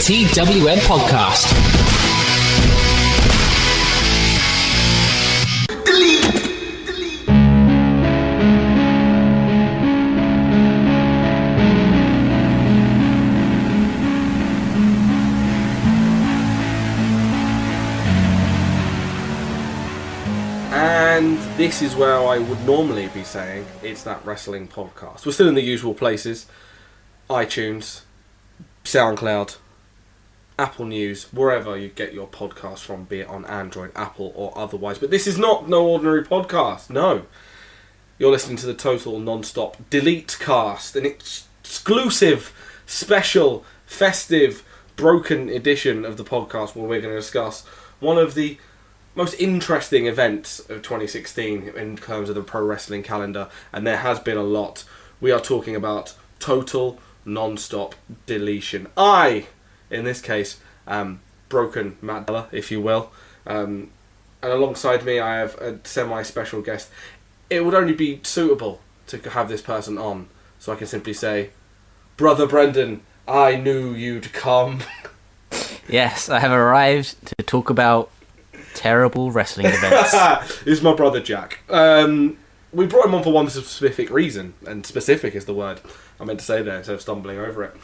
TWM podcast. And this is where I would normally be saying it's that wrestling podcast. We're still in the usual places: iTunes, SoundCloud, Apple News, wherever you get your podcast from, be it on Android, Apple, or otherwise. But this is not no ordinary podcast. No, you're listening to the Total Nonstop Delete cast, an exclusive, special, festive, broken edition of the podcast where we're going to discuss one of the most interesting events of 2016 in terms of the pro wrestling calendar, and there has been a lot. We are talking about Total Nonstop Deletion. In this case, broken Matty Deller, if you will. And alongside me, I have a semi-special guest. It would only be suitable to have this person on, so I can simply say, Brother Brendan, I knew you'd come. Yes, I have arrived to talk about terrible wrestling events. This is my brother Jack. We brought him on for one specific reason, and specific is the word I meant to say there instead of stumbling over it.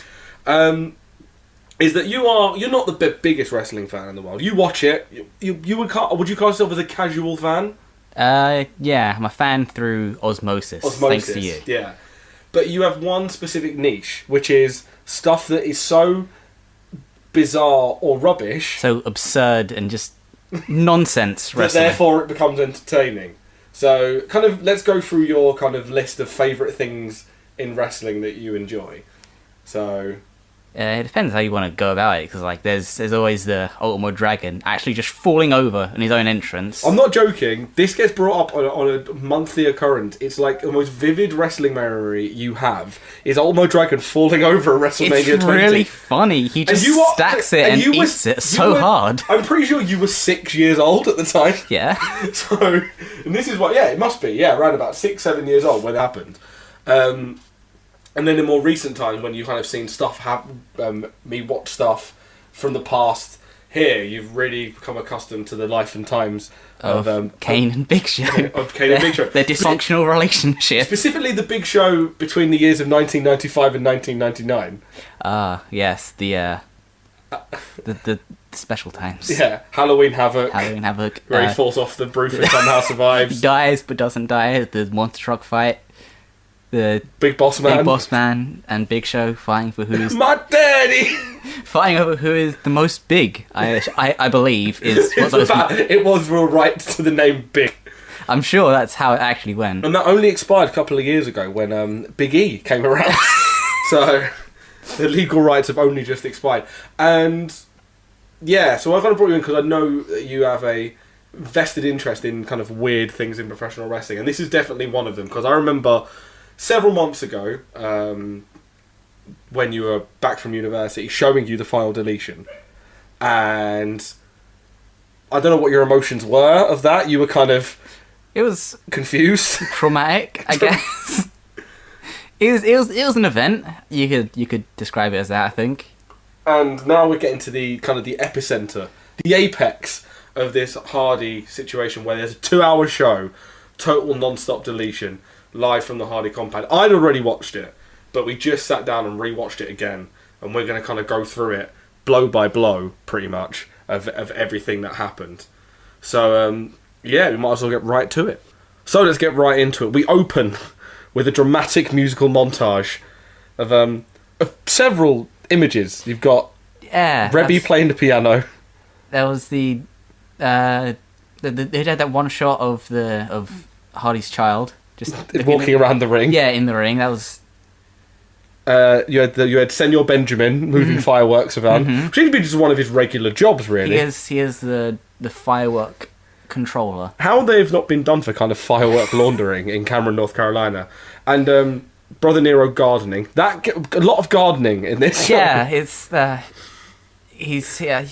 Is that you're not the biggest wrestling fan in the world. You watch it. You would you call yourself as a casual fan? Yeah, I'm a fan through osmosis. Thanks to you. Yeah, but you have one specific niche, which is stuff that is so bizarre or rubbish, so absurd and just nonsense wrestling. Therefore it becomes entertaining. So kind of let's go through your kind of list of favourite things in wrestling that you enjoy. So it depends how you want to go about it, because like there's always the Ultimo Dragon actually just falling over in his own entrance. I'm not joking. This gets brought up on a monthly occurrence. It's like the most vivid wrestling memory you have is Ultimo Dragon falling over a WrestleMania 20. It's really funny. He just stacks it and eats it so hard. I'm pretty sure you were 6 years old at the time. Yeah. So, and this is what, it must be, around about 6-7 years old when it happened. And then in more recent times, when you've kind of seen stuff me watch stuff from the past here, you've really become accustomed to the life and times of Kane and Big Show. Of Kane and Big Show. Their dysfunctional relationship. Specifically the Big Show between the years of 1995 and 1999. Yes, the special times. Yeah, Halloween Havoc. Where he falls off the roof and somehow survives. He dies but doesn't die. The monster truck fight. The Big Boss Man and Big Show fighting for who's my daddy. Fighting over who is the most big. I believe is what those. It was real right to the name Big. I'm sure that's how it actually went. And that only expired a couple of years ago when Big E came around. So the legal rights have only just expired. And so I kind of brought you in because I know that you have a vested interest in kind of weird things in professional wrestling, and this is definitely one of them, because I remember several months ago, when you were back from university, showing you the final deletion, and I don't know what your emotions were of that. You were kind of... It was... confused? Traumatic, I guess. It was an event. You could describe it as that, I think. And now we're getting to the kind of the epicenter, the apex of this Hardy situation, where there's a 2-hour show, Total Nonstop Deletion, live from the Hardy compound. I'd already watched it, but we just sat down and rewatched it again, and we're going to kind of go through it blow by blow, pretty much, of everything that happened. So, we might as well get right to it. So let's get right into it. We open with a dramatic musical montage of several images. You've got Rebby playing the piano. There was they had that one shot of Hardy's child just walking around the ring. Yeah, in the ring. That was. You had Senor Benjamin moving fireworks around, which seems to be just one of his regular jobs, really. He is the firework controller. How they've not been done for kind of firework laundering in Cameron, North Carolina, and Brother Nero gardening. A lot of gardening in this. Yeah, it's he's I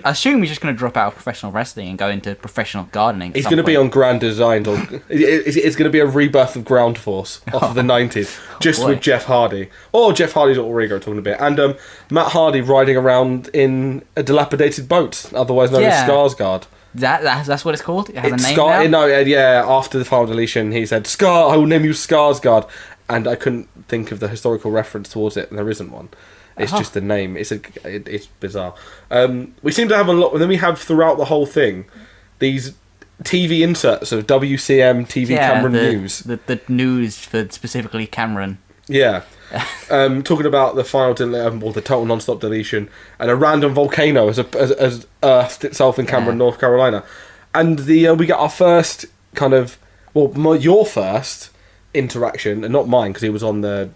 assume he's just going to drop out of professional wrestling and go into professional gardening. He's going to be on Grand Design. It's going to be a rebirth of Ground Force off of the 90s, just with Jeff Hardy. Or Jeff Hardy's Alter Ego talking a bit. And Matt Hardy riding around in a dilapidated boat, otherwise known as Skarsgård. That's what it's called? It has a name now? No, after the final deletion, he said, I will name you Skarsgård. And I couldn't think of the historical reference towards it, and there isn't one. It's just the name. It's bizarre. We seem to have a lot, and then we have throughout the whole thing these TV inserts of WCM TV Cameron news. The news for specifically Cameron. Yeah. Talking about the final or the total non-stop deletion, and a random volcano as earthed itself in Cameron, North Carolina, and we get our first kind of your first interaction, and not mine because he was on the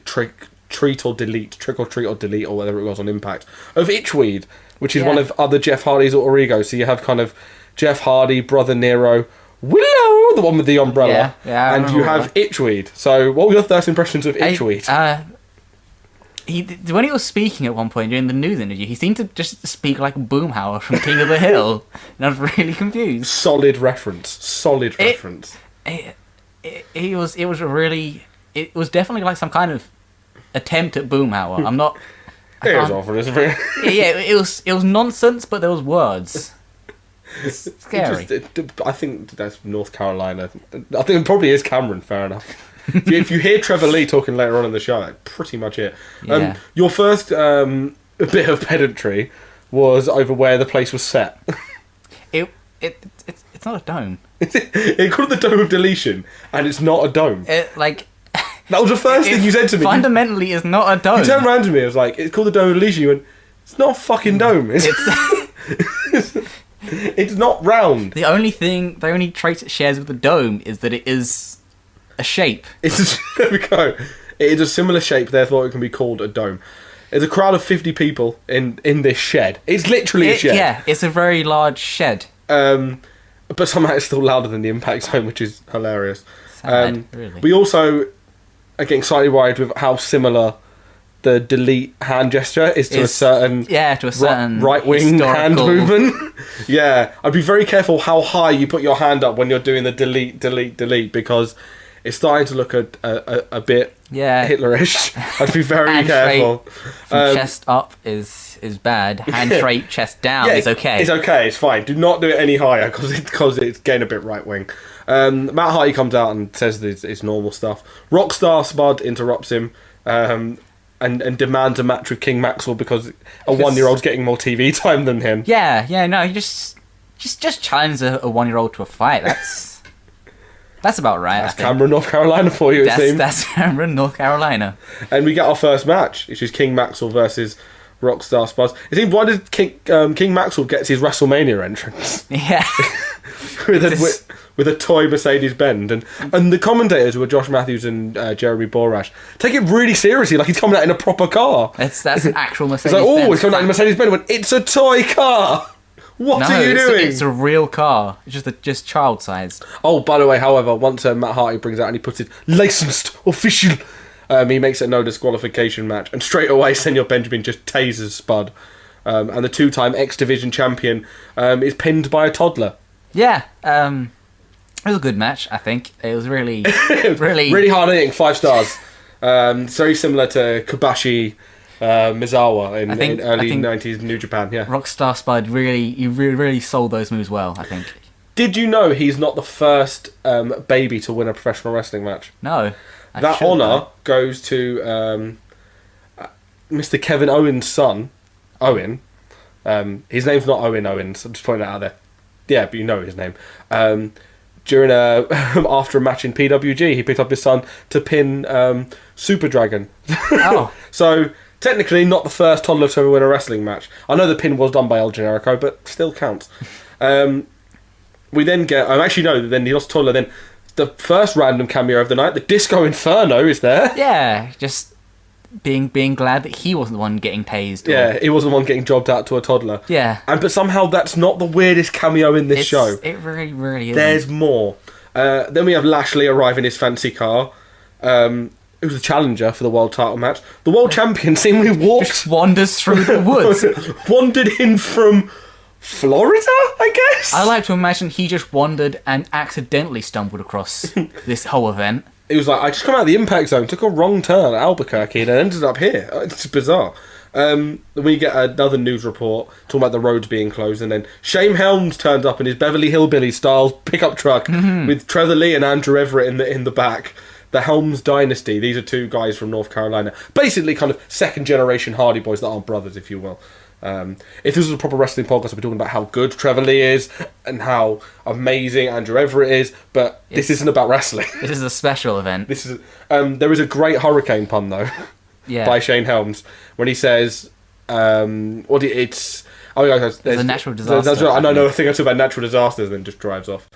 trick or treat or delete or whatever it was on Impact of Itchweed, which is one of other Jeff Hardy's Alter Ego. So you have kind of Jeff Hardy, Brother Nero, Willow, the one with the umbrella, and you have Itchweed. So what were your first impressions of Itchweed? When he was speaking at one point during the news interview, he seemed to just speak like Boomhauer from King of the Hill, and I was really confused. Solid reference. It was definitely like some kind of attempt at Boomhauer. I'm not. It was awful, isn't it? It was nonsense, but there was words. It's scary. I think that's North Carolina. I think it probably is Cameron. Fair enough. If you hear Trevor Lee talking later on in the show, that's pretty much it. Your first bit of pedantry was over where the place was set. It's not a dome. It called it the Dome of Deletion, and it's not a dome. That was the first thing you said to me. Fundamentally, it's not a dome. You turned around to me, I was like, it's called the Dome of Deletion. You went, it's not a fucking dome. It's not round. The only trait it shares with the dome is that it is a shape. There we go. It is a similar shape, therefore it can be called a dome. There's a crowd of 50 people in this shed. It's literally a shed. Yeah, it's a very large shed. But somehow it's still louder than the Impact Zone, which is hilarious. Sad, really. We also are getting slightly worried with how similar the delete hand gesture is to a certain right-wing hand movement. Yeah, I'd be very careful how high you put your hand up when you're doing the delete, because it's starting to look a bit Hitlerish. I'd be very careful. From chest up is bad. Hand straight, chest down is okay. It's okay, it's fine. Do not do it any higher because it's getting a bit right-wing. Matt Hardy comes out and says it's normal stuff. Rockstar Spud interrupts him and demands a match with King Maxwell because a 1-year-old's getting more TV time than him. No, he just challenges a 1-year-old to a fight. That's about right. That's Cameron, North Carolina for you, it seems. That's Cameron, North Carolina. And we get our first match, which is King Maxwell versus Rockstar Spud. It seems, why did King Maxwell get his WrestleMania entrance? Yeah. with a toy Mercedes-Benz. And the commentators were Josh Matthews and Jeremy Borash. Take it really seriously, like he's coming out in a proper car. That's an actual Mercedes-Benz. It's like, he's coming out in a Mercedes-Benz. It's a toy car! What are you doing? It's a real car. It's just child sized. Oh, by the way, however, once Matt Hardy brings out and he puts it licensed official, he makes it a no disqualification match, and straight away Senor Benjamin just tasers Spud, and the 2-time X Division champion is pinned by a toddler. Yeah, it was a good match. I think it was really, really hard hitting. 5 stars. Very similar to Kobashi. Mizawa in early 90s New Japan, yeah. Rockstar Spud really sold those moves well, I think. Did you know he's not the first baby to win a professional wrestling match? No. That honour goes to Mr. Kevin Owens' son, Owen. His name's not Owen Owens, I'm just pointing that out there. Yeah, but you know his name. During after a match in PWG, he picked up his son to pin Super Dragon. Oh. So technically not the first toddler to ever win a wrestling match. I know the pin was done by El Generico, but still counts. We then get... then he lost toddler. Then the first random cameo of the night, the Disco Inferno is there. Yeah, just being glad that he wasn't the one getting tased. Yeah, he wasn't the one getting jobbed out to a toddler. Yeah. But somehow that's not the weirdest cameo in this show. It really is. There's more. Then we have Lashley arrive in his fancy car. who's the challenger for the world title match, the world champion seemingly Just wanders through the woods. wandered in from Florida, I guess? I like to imagine he just wandered and accidentally stumbled across this whole event. It was like, I just come out of the impact zone, took a wrong turn at Albuquerque, and ended up here. It's bizarre. We get another news report talking about the roads being closed, and then Shane Helms turned up in his Beverly Hillbilly style pickup truck with Trevor Lee and Andrew Everett in the back. The Helms dynasty. These are two guys from North Carolina, basically kind of second generation Hardy Boys that aren't brothers, if you will. If this was a proper wrestling podcast, I'd be talking about how good Trevor Lee is and how amazing Andrew Everett is, but this isn't about wrestling. This is a special event. This is there is a great hurricane pun though. Yeah. By Shane Helms when he says, there's a natural disaster. I know a thing or two about natural disasters, and then just drives off.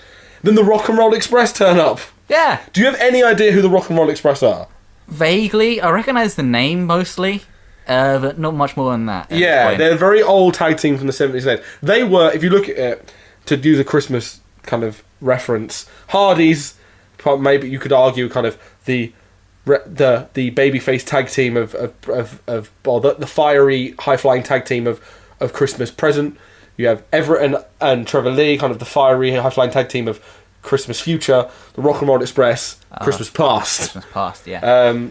Then the Rock and Roll Express turn up. Yeah. Do you have any idea who the Rock and Roll Express are? Vaguely. I recognise the name mostly, but not much more than that. Yeah, they're a very old tag team from the 70s and 80s. They were, if you look at it, to use a Christmas kind of reference, Hardy's, maybe you could argue kind of the babyface tag team of the fiery high flying tag team of Christmas Present. You have Everett and Trevor Lee, kind of the fiery high flying tag team of Christmas Future. The Rock and Roll Express, Christmas Past. Christmas Past, yeah.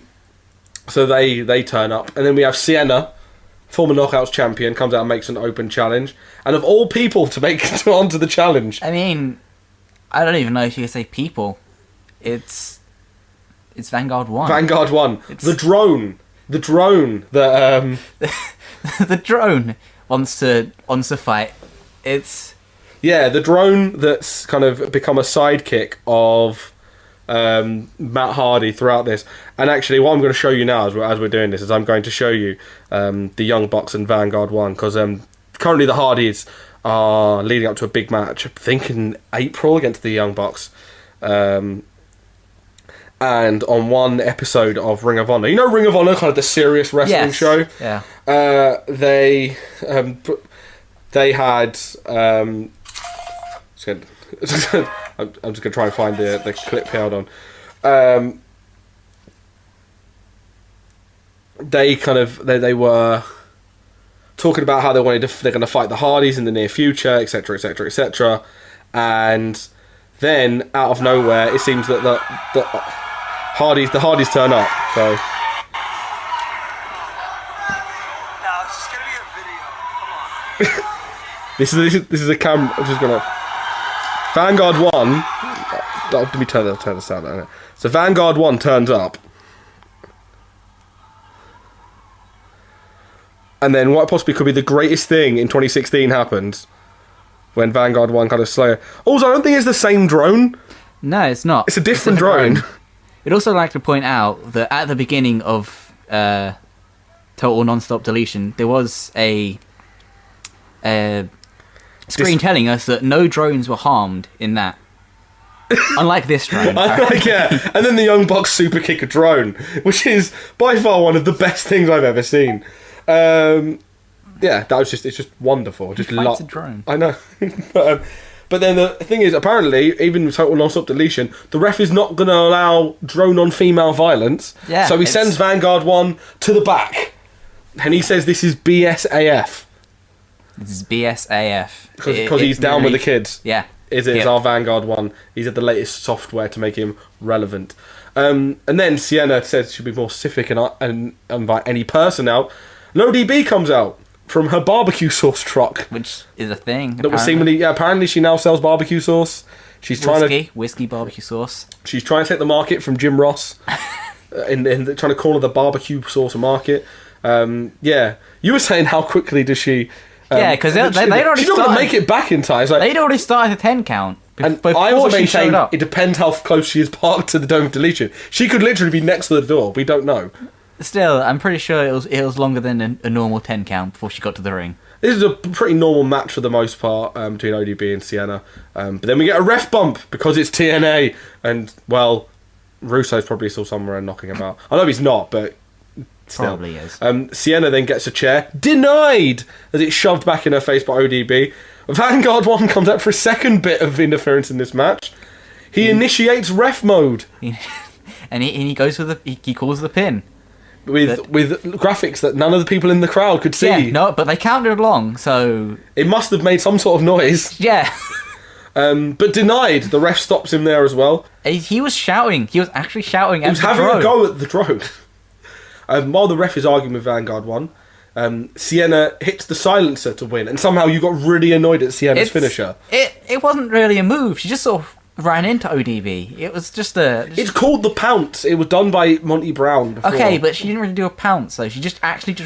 So they turn up, and then we have Sienna, former Knockouts champion, comes out and makes an open challenge, and of all people to make it onto the challenge. I mean, I don't even know if you can say people. It's Vanguard 1. Vanguard 1. The drone that the drone wants to fight. It's the drone that's kind of become a sidekick of Matt Hardy throughout this. And actually, what I'm going to show you now as we're doing this is I'm going to show you the Young Bucks and Vanguard 1, because currently the Hardys are leading up to a big match, I think in April, against the Young Bucks. And on one episode of Ring of Honor, you know Ring of Honor, kind of the serious wrestling show. Yeah. They had. I'm just going to try and find the clip here. Hold on. They were talking about how they're going to fight the Hardys in the near future, etc., etc., etc. And then out of nowhere, it seems that the Hardys turn up. So no, it's just gonna be a video. Come on. this is a camera. I'm just gonna Vanguard 1. Let me turn the sound on it. So Vanguard 1 turns up, and then what possibly could be the greatest thing in 2016 happens when Vanguard 1 kind of slow. Also, I don't think it's the same drone. No, it's not. It's a different drone. I'd also like to point out that at the beginning of Total Nonstop Deletion, there was a screen telling us that no drones were harmed in that. Unlike this drone. Yeah. And then the Young Bucks super kick a drone, which is by far one of the best things I've ever seen. It's just wonderful. Just fights a drone. I know. But then the thing is, apparently, even with Total Nonstop Deletion, the ref is not going to allow drone on female violence. Yeah, so he sends Vanguard 1 to the back. And he says this is BSAF. This is BSAF. Because he's down with the kids. Yeah. It's our Vanguard 1. He's at the latest software to make him relevant. And then Sienna says she should be more specific and invite any person out. And ODB comes out from her barbecue sauce truck, which is a thing. That was seemingly, apparently she now sells barbecue sauce. She's whiskey barbecue sauce. She's trying to take the market from Jim Ross, in trying to corner the barbecue sauce market. You were saying how quickly does she? Because they'd already she's not going to make it back in time. Like, they'd already started the 10 count. And I also maintain it depends how close she is parked to the Dome of Deletion. She could literally be next to the door. We don't know. Still, I'm pretty sure it was longer than a normal 10 count before she got to the ring. This is a pretty normal match for the most part between ODB and Sienna. But then we get a ref bump because it's TNA. And, well, Russo's probably still somewhere and knocking about. I know he's not, but still. Probably is. Sienna then gets a chair. Denied! As it's shoved back in her face by ODB. Vanguard 1 comes out for a second bit of interference in this match. He initiates ref mode. and he goes for he calls the pin. With graphics that none of the people in the crowd could see. Yeah, no, but they counted along, so... It must have made some sort of noise. Yeah. But denied. The ref stops him there as well. He was shouting. He was actually shouting at the drone. He was having a go at the drone. While the ref is arguing with Vanguard 1, Sienna hits the silencer to win, and somehow you got really annoyed at Sienna's finisher. It wasn't really a move. She just sort of ran into ODB. It was just a... It's called the pounce. It was done by Monty Brown before. Okay, but she didn't really do a pounce, though. She just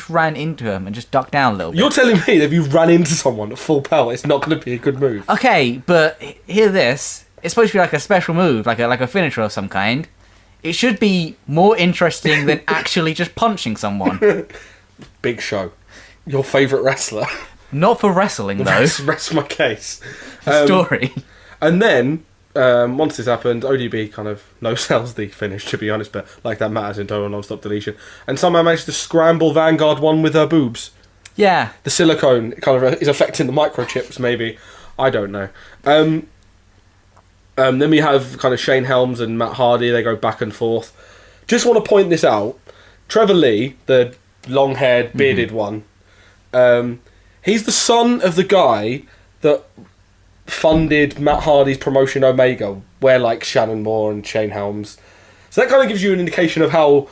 ran into him and just ducked down a little bit. You're telling me that if you ran into someone at full power, it's not going to be a good move? Okay, but hear this. It's supposed to be like a special move, like a finisher of some kind. It should be more interesting than actually just punching someone. Big Show. Your favourite wrestler. Not for wrestling, though. Rest my case. Story. And then... once this happened, ODB kind of no-sells the finish, to be honest, but like that matters in total Nonstop Deletion. And somehow managed to scramble Vanguard 1 with her boobs. Yeah. The silicone kind of is affecting the microchips, maybe. I don't know. Then we have kind of Shane Helms and Matt Hardy. They go back and forth. Just want to point this out. Trevor Lee, the long-haired, bearded one, he's the son of the guy that... funded Matt Hardy's promotion Omega, where like Shannon Moore and Shane Helms. So that kind of gives you an indication of how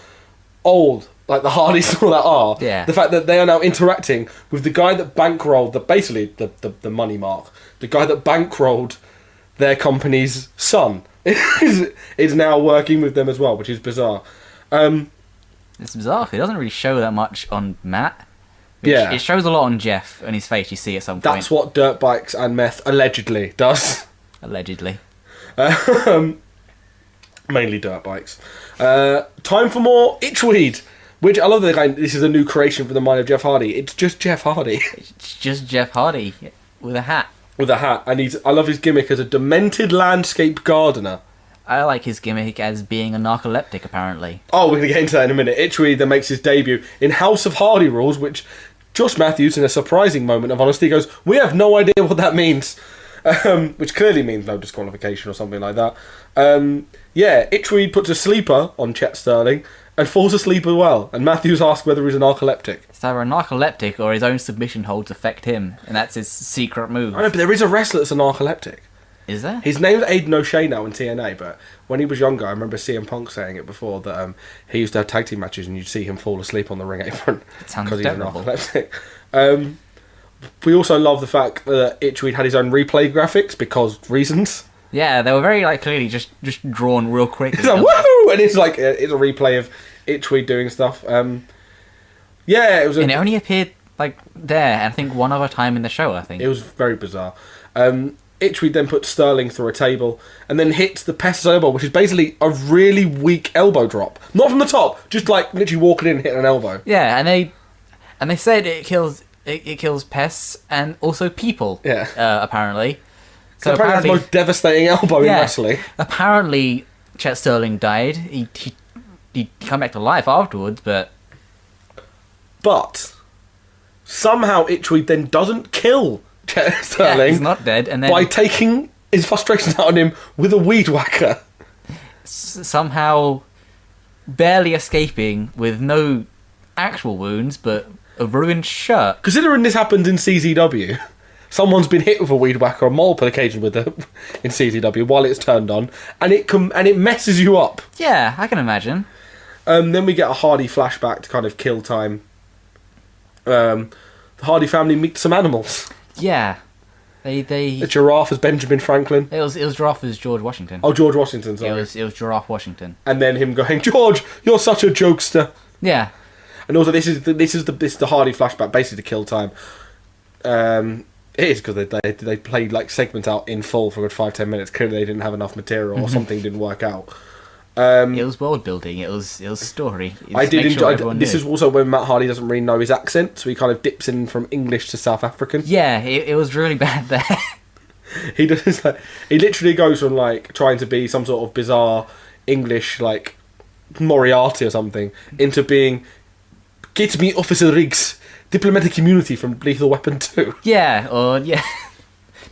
old like the Hardys and all that are. Yeah. The fact that they are now interacting with the guy that bankrolled the money mark, the guy that bankrolled their company's son is now working with them as well, which is bizarre. It's bizarre. It doesn't really show that much on Matt. Yeah. It shows a lot on Jeff and his face, you see at some point. That's what dirt bikes and meth allegedly does. Allegedly. Mainly dirt bikes. Time for more Itchweed, which I love this is a new creation for the mind of Jeff Hardy. It's just Jeff Hardy. It's just Jeff Hardy with a hat. With a hat. And I love his gimmick as a demented landscape gardener. I like his gimmick as being a narcoleptic, apparently. Oh, we're going to get into that in a minute. Itchweed then makes his debut in House of Hardy rules, which Josh Matthews, in a surprising moment of honesty, goes, "We have no idea what that means." Which clearly means no disqualification or something like that. Itchweed puts a sleeper on Chet Sterling and falls asleep as well. And Matthews asks whether he's a narcoleptic. It's either a narcoleptic or his own submission holds affect him, and that's his secret move. I know, but there is a wrestler that's a narcoleptic. Is there? His name's Aiden O'Shea now in TNA, but when he was younger, I remember CM Punk saying it before, that he used to have tag team matches and you'd see him fall asleep on the ring apron. It sounds because he's a terrible. narcoleptic. We also love the fact that Itchweed had his own replay graphics because reasons. Yeah, they were very clearly just drawn real quick. It's like, woohoo! And it's like it's a replay of Itchweed doing stuff. It was. And it only appeared there, and I think one other time in the show. I think it was very bizarre. Itchweed then puts Sterling through a table and then hits the Pest's elbow, which is basically a really weak elbow drop. Not from the top, just literally walking in and hitting an elbow. Yeah, and they said it kills pests and also people. Yeah. Apparently. So apparently it's the most devastating elbow in wrestling. Apparently, Chet Sterling died. He came back to life afterwards, but somehow Itchweed then doesn't kill Chet Sterling. Yeah, he's not dead, and then by taking his frustrations out on him with a weed whacker. Somehow, barely escaping with no actual wounds, but a ruined shirt. Considering this happened in CZW, someone's been hit with a weed whacker on multiple occasions with it in CZW while it's turned on, and it messes you up. Yeah, I can imagine. Then we get a Hardy flashback to kind of kill time. The Hardy family meet some animals. Yeah, they a giraffe as Benjamin Franklin. It was giraffe as George Washington. Oh, George Washington. Sorry. It was giraffe Washington. And then him going, "George, you're such a jokester." Yeah. And also, this is the Hardy flashback, basically to kill time. It is because they played segments out in full for a good 5-10 minutes. Clearly, they didn't have enough material, or something didn't work out. It was world building. It was story. I did enjoy. This is also when Matt Hardy doesn't really know his accent, so he kind of dips in from English to South African. Yeah, it was really bad there. He does he literally goes from trying to be some sort of bizarre English Moriarty or something into being "Get me Officer Riggs, diplomatic immunity from Lethal Weapon 2. Yeah, or yeah.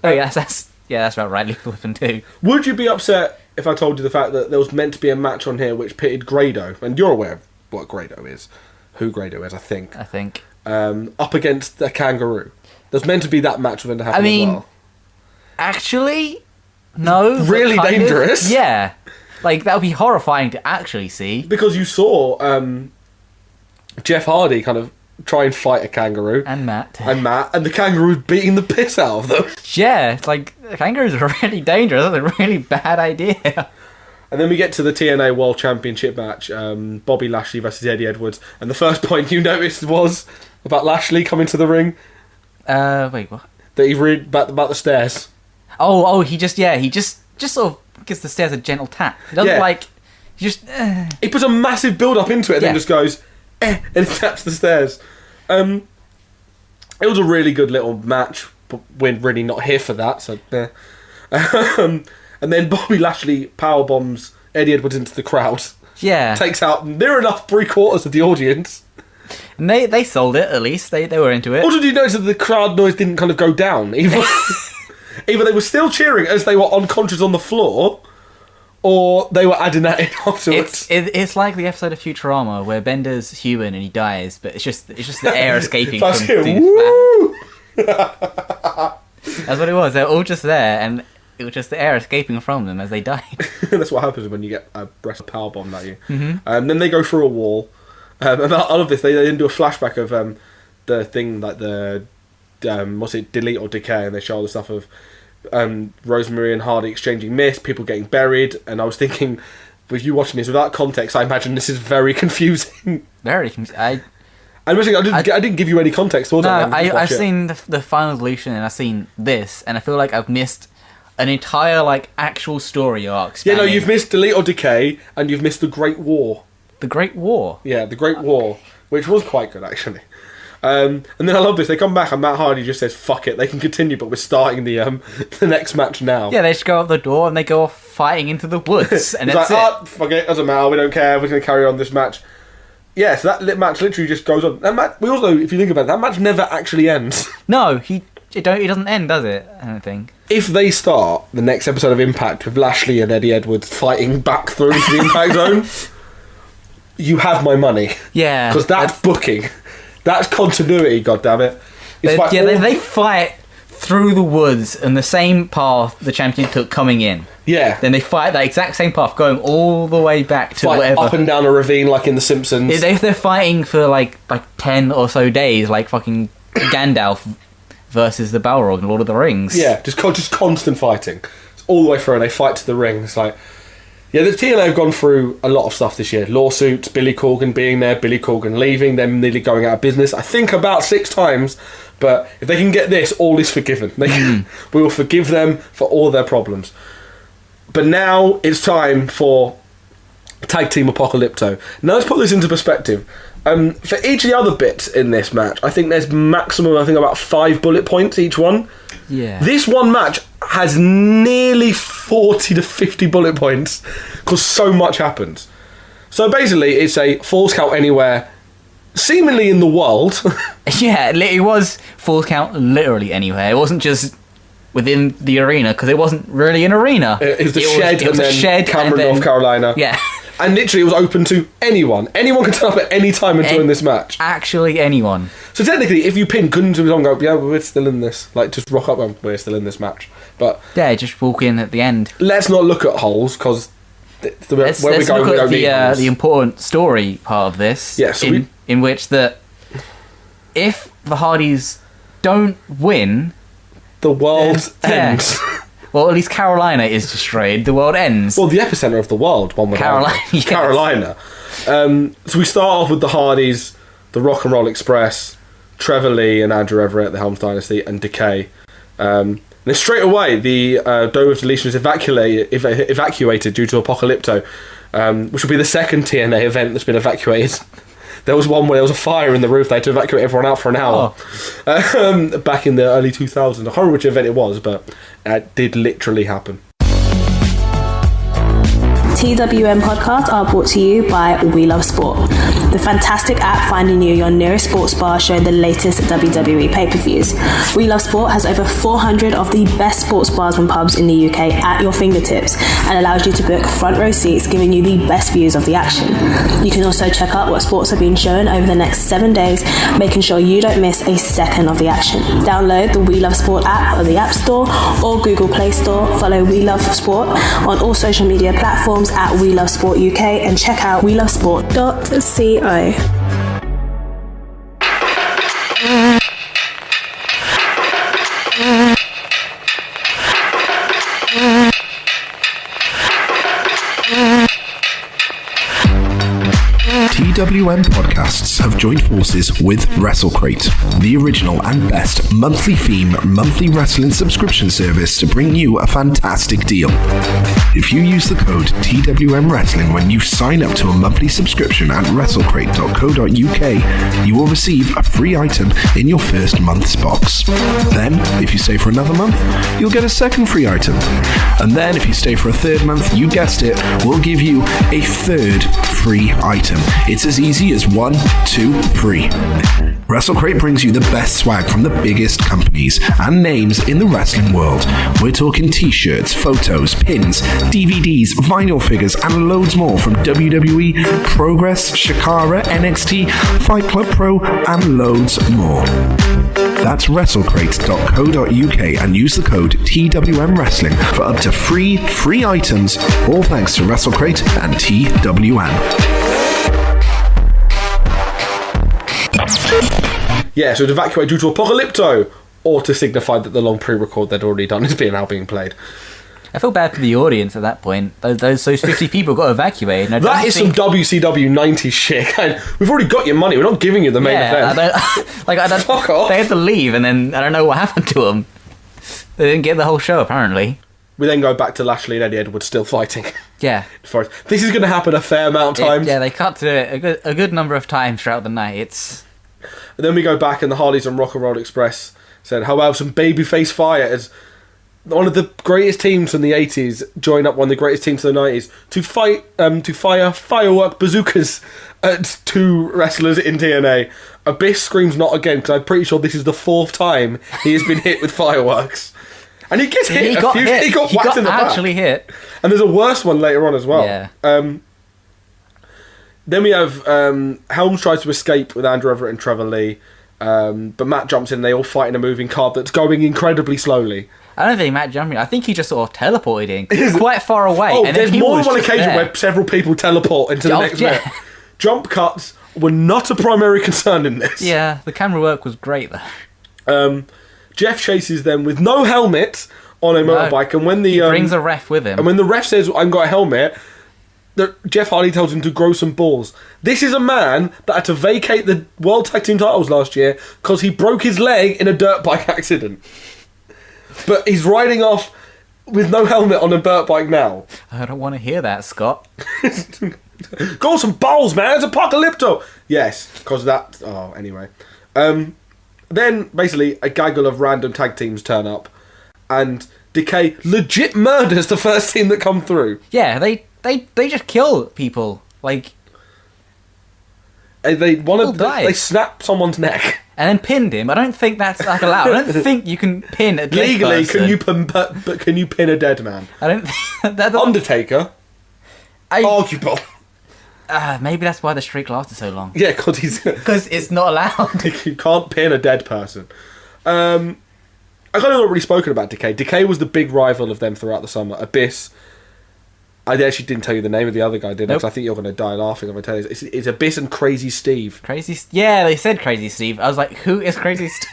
Oh yeah, that's about right. Lethal Weapon 2. Would you be upset if I told you the fact that there was meant to be a match on here which pitted Grado, and you're aware of what Grado is, who Grado is, I think. Up against a kangaroo. There's meant to be that match meant to happen as well. Actually, no. Really dangerous. Yeah. Like, that would be horrifying to actually see. Because you saw Jeff Hardy kind of try and fight a kangaroo. And Matt. And the kangaroo's beating the piss out of them. Yeah, it's like, kangaroos are really dangerous. That's a really bad idea. And then we get to the TNA World Championship match, Bobby Lashley versus Eddie Edwards. And the first point you noticed was about Lashley coming to the ring. Wait, what? That he read about the stairs. Oh, he just sort of gives the stairs a gentle tap. He doesn't He puts a massive build-up into it and then just goes, and he taps the stairs. It was a really good little match, but we're really not here for that, so and then Bobby Lashley powerbombs Eddie Edwards into the crowd. Yeah. Takes out near enough 3/4 of the audience. And they sold it, at least. They were into it. Also, did you notice that the crowd noise didn't kind of go down? Either they were still cheering as they were unconscious on the floor, or they were adding that in afterwards. It's like the episode of Futurama where Bender's human and he dies, but it's just the air escaping from Woo! That's what it was. They're all just there, and it was just the air escaping from them as they died. That's what happens when you get a breast powerbomb at you. Mm-hmm. Then they go through a wall. And all of this, they then do a flashback of the thing, like the delete or decay, and they show all the stuff of Rosemary and Hardy exchanging mist, people getting buried, and I was thinking, with you watching this without context, I imagine this is very confusing. Very confusing. I didn't give you any context. I've seen the Final Deletion, and I've seen this, and I feel like I've missed an entire actual story arc. Yeah, no, you've missed delete or decay, and you've missed the Great War. The Great War? Yeah, the Great War, which was quite good, actually. And then I love this, they come back and Matt Hardy just says, fuck it, they can continue, but we're starting the next match now. Yeah, they just go out the door and they go off fighting into the woods, and that's it. Fuck it, doesn't matter, we don't care, we're going to carry on this match. Yeah, so that match literally just goes on. That match, we also, if you think about it, that match never actually ends. No, it doesn't end, does it? I don't think. If they start the next episode of Impact with Lashley and Eddie Edwards fighting back through into the Impact Zone, you have my money. Yeah. Because that's booking. That's continuity, goddammit. They fight through the woods and the same path the champion took coming in. Yeah. Then they fight that exact same path going all the way back to whatever. Up and down a ravine like in The Simpsons. They're fighting for like 10 or so days, like fucking Gandalf versus the Balrog in Lord of the Rings. Yeah, just constant fighting. It's all the way through and they fight to the ring. It's like... Yeah, the TNA have gone through a lot of stuff this year. Lawsuits, Billy Corgan being there, Billy Corgan leaving, them nearly going out of business. I think about 6 times, but if they can get this, all is forgiven. We will forgive them for all their problems. But now it's time for Tag Team Apocalypto. Now let's put this into perspective. For each of the other bits in this match, I think there's maximum, about 5 bullet points each one. Yeah. This one match has nearly 40 to 50 bullet points because so much happens. So basically, it's a Falls Count Anywhere, seemingly in the world. Yeah, it was Falls Count literally anywhere. It wasn't just within the arena because it wasn't really an arena. It was the shed, it was and a then shed, Cameron, and then, North Carolina. Yeah. And literally it was open to anyone. Anyone could turn up at any time and join this match. Actually anyone. So technically, if you pin, couldn't someone go, yeah, we're still in this. Like, just rock up and we're still in this match. But yeah, just walk in at the end. Let's not look at holes, because let's look at the important story part of this. Yeah, so in which that if the Hardys don't win... The world ends. Well, at least Carolina is destroyed. The world ends. Well, the epicenter of the world, one would Carolina. Yes. Carolina. So we start off with the Hardys, the Rock and Roll Express, Trevor Lee and Andrew Everett, the Helms Dynasty, and Decay. And then straight away, the Dome of Deletion is evacuated due to Apocalypto, which will be the second TNA event that's been evacuated. There was one where there was a fire in the roof. They had to evacuate everyone out for an hour. Back in the early 2000s. I can't remember which event it was, but it did literally happen. TWM podcasts are brought to you by We Love Sport. the fantastic app finding you your nearest sports bar showing the latest WWE pay-per-views. We Love Sport has over 400 of the best sports bars and pubs in the UK at your fingertips and allows you to book front row seats, giving you the best views of the action. You can also check out what sports are being shown over the next 7 days, making sure you don't miss a second of the action. Download the We Love Sport app on the App Store or Google Play Store. Follow We Love Sport on all social media platforms at We Love Sport UK and check out welovesport.co. TWM podcasts have joined forces with WrestleCrate, the original and best monthly theme, monthly wrestling subscription service to bring you a fantastic deal. If you use the code TWM Wrestling when you sign up to a monthly subscription at WrestleCrate.co.uk, you will receive a free item in your first month's box. Then, if you stay for another month, you'll get a second free item. And then, if you stay for a third month, you guessed it, we'll give you a third free item. It's as easy as 1, 2, 3. WrestleCrate brings you the best swag from the biggest companies and names in the wrestling world. We're talking t-shirts, photos, pins, DVDs, vinyl figures, and loads more from WWE, Progress, Shakara, NXT, Fight Club Pro, and loads more. That's WrestleCrate.co.uk and use the code TWM Wrestling for up to free items, all thanks to WrestleCrate and TWM. Yeah, so to evacuate due to Apocalypto, or to signify that the long pre-record they'd already done is now being played. I feel bad for the audience at that point. Those 50 people got evacuated. And that is some WCW 90s shit. And we've already got your money. We're not giving you the main event. I don't. Fuck off. They had to leave, and then I don't know what happened to them. They didn't get the whole show, apparently. We then go back to Lashley and Eddie Edwards still fighting. Yeah. This is going to happen a fair amount of times. Yeah, they cut to it a good number of times throughout the night. And then we go back and the Hardys and Rock and Roll Express said, how about some babyface fire as one of the greatest teams from the 80s join up one of the greatest teams of the 90s to fire firework bazookas at two wrestlers in TNA. Abyss screams not again, because I'm pretty sure this is the 4th time he has been hit with fireworks. And he gets hit. He got whacked in the back. Actually hit. And there's a worse one later on as well. Yeah. Then we have Helms tries to escape with Andrew Everett and Trevor Lee, but Matt jumps in and they all fight in a moving car that's going incredibly slowly. I don't think Matt jumped in. I think he just sort of teleported in quite far away. Oh, and there's more than one occasion there. where several people teleport into the next bit. Jump cuts were not a primary concern in this. Yeah, the camera work was great though. Jeff chases them with no helmet on a motorbike, and when he brings a ref with him, and when the ref says, "I've got a helmet," Jeff Hardy tells him to grow some balls. This is a man that had to vacate the World Tag Team titles last year because he broke his leg in a dirt bike accident. But he's riding off with no helmet on a dirt bike now. I don't want to hear that, Scott. Grow some balls, man. It's Apocalypto. Yes, because that... Oh, anyway. Then, basically, a gaggle of random tag teams turn up, and Decay legit murders the first team that come through. Yeah, they just kill people. Like... They snap someone's neck. And then pinned him. I don't think that's like allowed. I don't think you can pin a dead legally, person. can you pin a dead man? I don't think... Undertaker? Arguable. Maybe that's why the streak lasted so long. Yeah, because it's not allowed. You can't pin a dead person. I kind of not really spoken about Decay. Decay was the big rival of them throughout the summer. Abyss. I actually didn't tell you the name of the other guy, did I? Because I think you're going to die laughing if I tell you. It's Abyss and Crazy Steve. Yeah, they said Crazy Steve. I was like, who is Crazy Steve?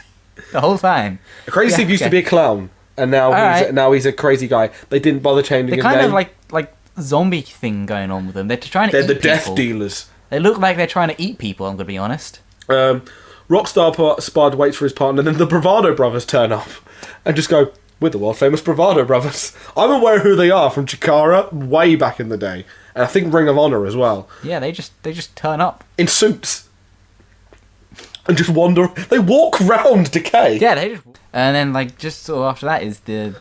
The whole time. Crazy Steve used to be a clown, and now he's a crazy guy. They didn't bother changing his name. They're kind of like zombie thing going on with them. They're trying to eat people. They're the death dealers. They look like they're trying to eat people, I'm going to be honest. Rockstar Spud waits for his partner, and then the Bravado Brothers turn up and just go, "We're the world famous Bravado Brothers." I'm aware who they are from Chikara way back in the day, and I think Ring of Honor as well. Yeah, they just turn up in suits and just wander. They walk round Decay. Yeah, and then like just sort of after that is the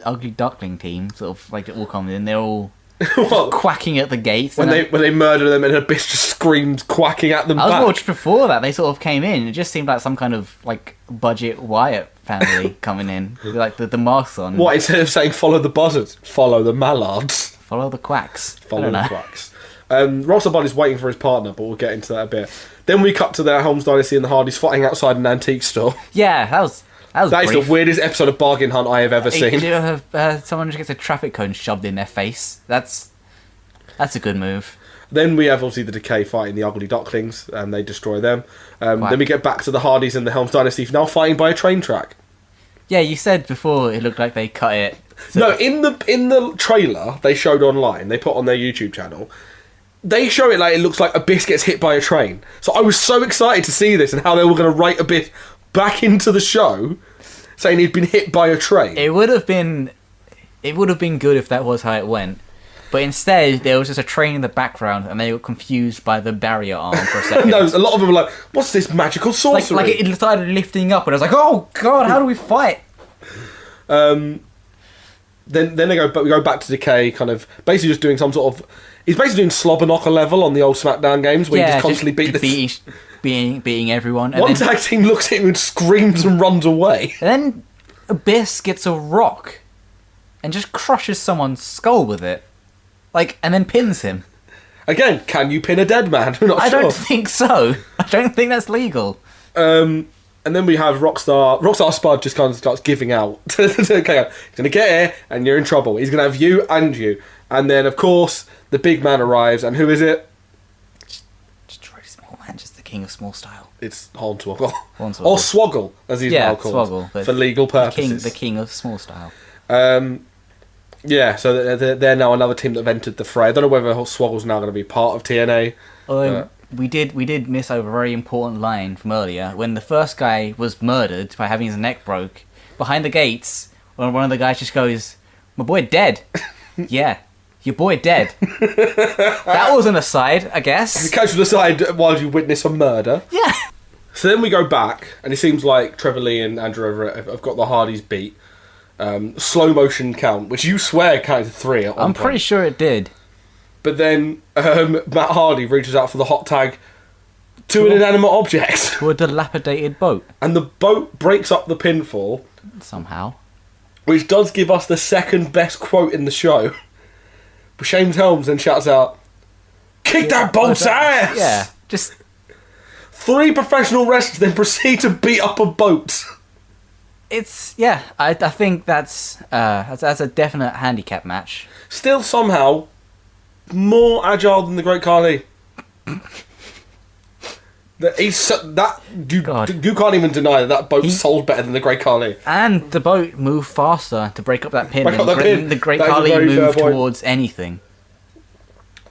ugly duckling team sort of like all come in. They're all What? quacking at the gates. When they murder them and Abyss just screams quacking at them I was back. more just before that. They sort of came in. It just seemed like some kind of like budget Wyatt family coming in with like the masks on. What, instead of saying follow the buzzards, follow the mallards. Follow the quacks. I Follow don't the know. quacks. Rockstar Body's waiting for his partner, but we'll get into that a bit. Then we cut to their Helms Dynasty and the Hardys fighting outside an antique store. Yeah, that was That is brief. the weirdest episode of Bargain Hunt I have ever seen. Someone just gets a traffic cone shoved in their face. That's a good move. Then we have obviously the Decay fighting the Ugly Ducklings, and they destroy them. Then we get back to the Hardys and the Helms Dynasty now fighting by a train track. Yeah, you said before it looked like they cut it. No, in the trailer they showed online, they put on their YouTube channel, they show it like it looks like Abyss gets hit by a train. So I was so excited to see this and how they were going to write Abyss back into the show, saying he'd been hit by a train. It would have been good if that was how it went. But instead, there was just a train in the background, and they got confused by the barrier arm for a second. No, a lot of them were like, "What's this magical sorcery?" like it started lifting up, and I was like, "Oh God, how do we fight?" Then we go back to Decay, kind of basically just doing some sort of. He's basically doing Slobberknocker level on the old SmackDown games, where you just constantly beating everyone. And One then, tag team looks at him and screams and runs away. and then Abyss gets a rock and just crushes someone's skull with it, and then pins him. Again, can you pin a dead man? I'm not I sure. don't think so. I don't think that's legal. And then we have Rockstar. Rockstar Spud just kind of starts giving out. Okay, he's going to get here, and you're in trouble. He's going to have you and you. And then, of course, the big man arrives, and who is it? Just Troy Small Man, just the king of small style. It's Hornswoggle. Hornswoggle. Or Swoggle, as he's now called. Swoggle, but for legal purposes. The king of small style. Yeah, so they're now another team that have entered the fray. I don't know whether Swoggle's now going to be part of TNA. Although we did miss a very important line from earlier when the first guy was murdered by having his neck broke behind the gates. When one of the guys just goes, "My boy dead." Yeah, your boy dead. That was an aside, I guess. Casual aside while you witness a murder. Yeah. So then we go back, and it seems like Trevor Lee and Andrew Everett have got the Hardys beat. Slow motion count, which you swear counted to 3 at one I'm point. pretty sure it did. But then Matt Hardy reaches out for the hot tag to an inanimate object. To a dilapidated boat, And the boat breaks up the pinfall, somehow. which does give us the second best quote in the show. But James Helms then shouts out, "Kick that boat's ass!" Yeah, just 3 professional wrestlers then proceed to beat up a boat. I think that's a definite handicap match. Still somehow more agile than the Great Khali. You can't even deny that boat sold better than the Great Khali. And the boat moved faster to break up that pin. Break up that pin. The Great That is a Khali very fair moved point. towards anything.